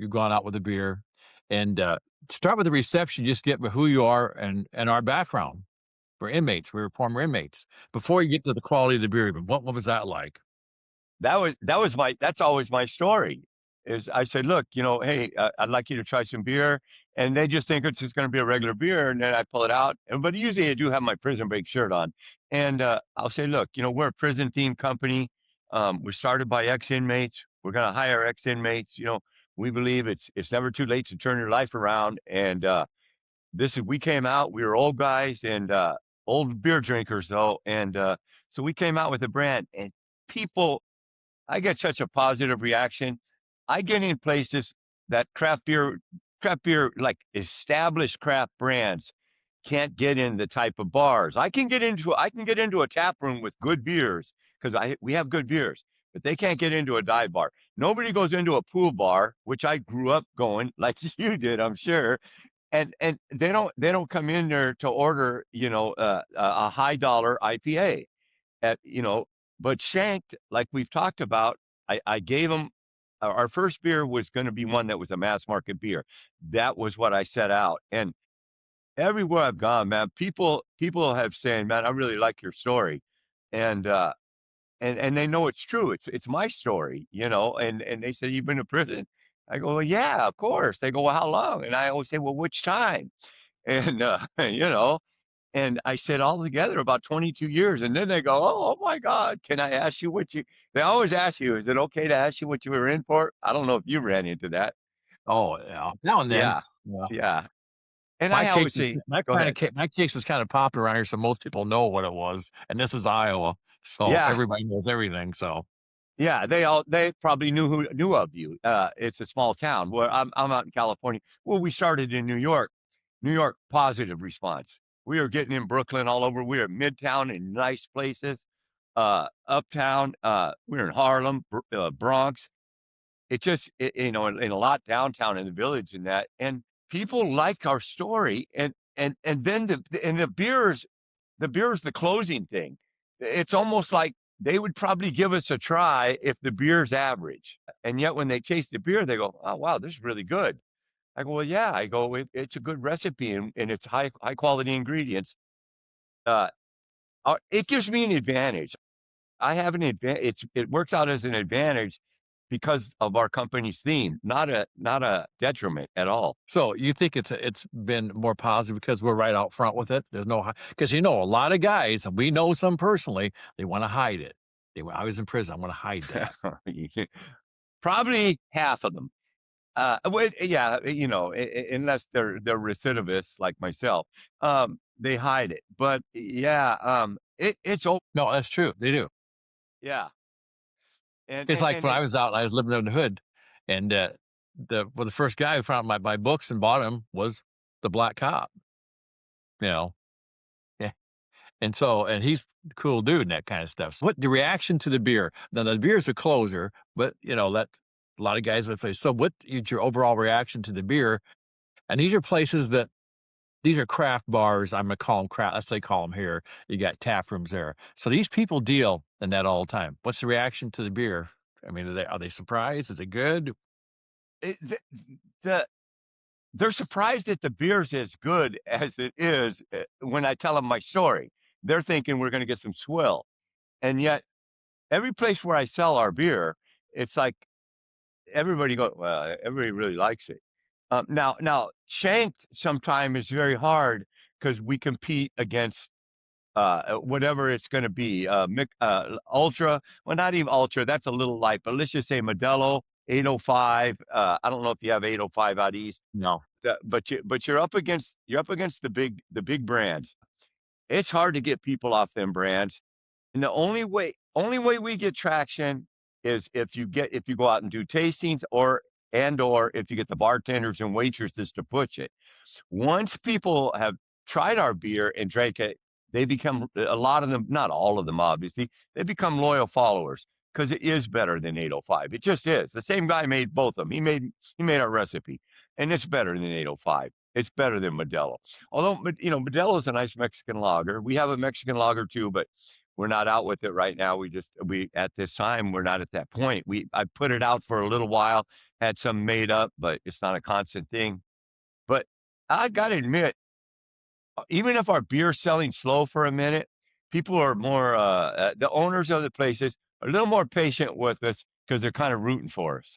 you've gone out with a beer, and start with the reception. Just get with who you are and our background. We're inmates. We were former inmates. Before you get to the quality of the beer, even what was that like? That's always my story. Is I said, look, hey, I'd like you to try some beer, and they just think it's just going to be a regular beer, and then I pull it out. But usually I do have my prison break shirt on, and I'll say, look, we're a prison themed company. We're started by ex inmates. We're going to hire ex inmates. We believe it's never too late to turn your life around, and we came out. We were old guys and old beer drinkers though, and so we came out with a brand, and people I get such a positive reaction. I get in places that craft beer, like established craft brands can't get in the type of bars. I can get into a tap room with good beers because we have good beers, but they can't get into a dive bar. Nobody goes into a pool bar, which I grew up going like you did, I'm sure. And they don't come in there to order, a high dollar IPA at but Shanked, like we've talked about, I gave them our first beer was going to be one that was a mass market beer. That was what I set out. And everywhere I've gone, man, people have saying, man, I really like your story. And and they know it's true. It's my story, and they say, you've been to prison. I go, well, yeah, of course. They go, well, how long? And I always say, well, which time? And and I said altogether about 22 years. And then they go, oh my God, can I ask you they always ask you, is it okay to ask you what you were in for? I don't know if you ran into that. Oh, yeah, now and then. Yeah. Yeah. Yeah. And My I case always is say, my go kind of ahead. ca my case is kinda popular around here, so most people know what it was, and this is Iowa, so Yeah. everybody knows everything, so Yeah. They probably knew of you. It's a small town where I'm out in California. Well, we started in New York. New York, positive response. We are getting in Brooklyn all over. We are Midtown in nice places. Uptown, we're in Harlem, Bronx. In a lot downtown in the village and that, and people like our story, and then the beer is the closing thing. It's almost like they would probably give us a try if the beer's average, and yet when they taste the beer, they go, oh wow, this is really good. I go, well, yeah. I go, it's a good recipe, and it's high quality ingredients. uh it gives me an advantage. I have an advantage. It works out as an advantage because of our company's theme, not a detriment at all. so you think it's been more positive because we're right out front with it? There's no, because a lot of guys, and we know some personally, they wanna hide it. "I was in prison, I wanna hide that." Probably half of them. Yeah, unless they're recidivists like myself, they hide it. But yeah, it's open. No, that's true, they do. Yeah, and It's and like and when I it, was out, I was living in the hood, and, the first guy who found my books and bought them was the black cop, you know? Yeah, and he's a cool dude and that kinda stuff. So what the reaction to the beer? Now, the beer's a closer, but, that a lot of guys would say, so what is your overall reaction to the beer? And these are places that these are craft bars, I'm gonna call them craft, let's say call them here. You got tap rooms there. So these people deal in that all the time. What's the reaction to the beer? I mean, are they surprised? Is it good? it the they're surprised that the beer's as good as it is. When I tell them my story, they're thinking we're going to get some swill, and yet every place where I sell our beer, it's like everybody really likes it. Now, Shanked sometime is very hard because we compete against whatever it's going to be. Ultra, well, not even Ultra. That's a little light, but let's just say Modelo 805. I don't know if you have 805 out east, No. but you're up against the big brands. It's hard to get people off them brands, and the only way we get traction is if you go out and do tastings, or if you get the bartenders and waitresses to push it. Once people have tried our beer and drank it, they become, a lot of them, not all of them, obviously, they become loyal followers because it is better than 805. It just is. The same guy made both of them. He made our recipe, and it's better than 805. It's better than Modelo. Although, Modelo is a nice Mexican lager. We have a Mexican lager too, but we're not out with it right now. At this time, we're not at that point. I put it out for a little while, had some made up, but it's not a constant thing. But I gotta admit, even if our beer's selling slow for a minute, people are more, the owners of the places are a little more patient with us because they're kind of rooting for us.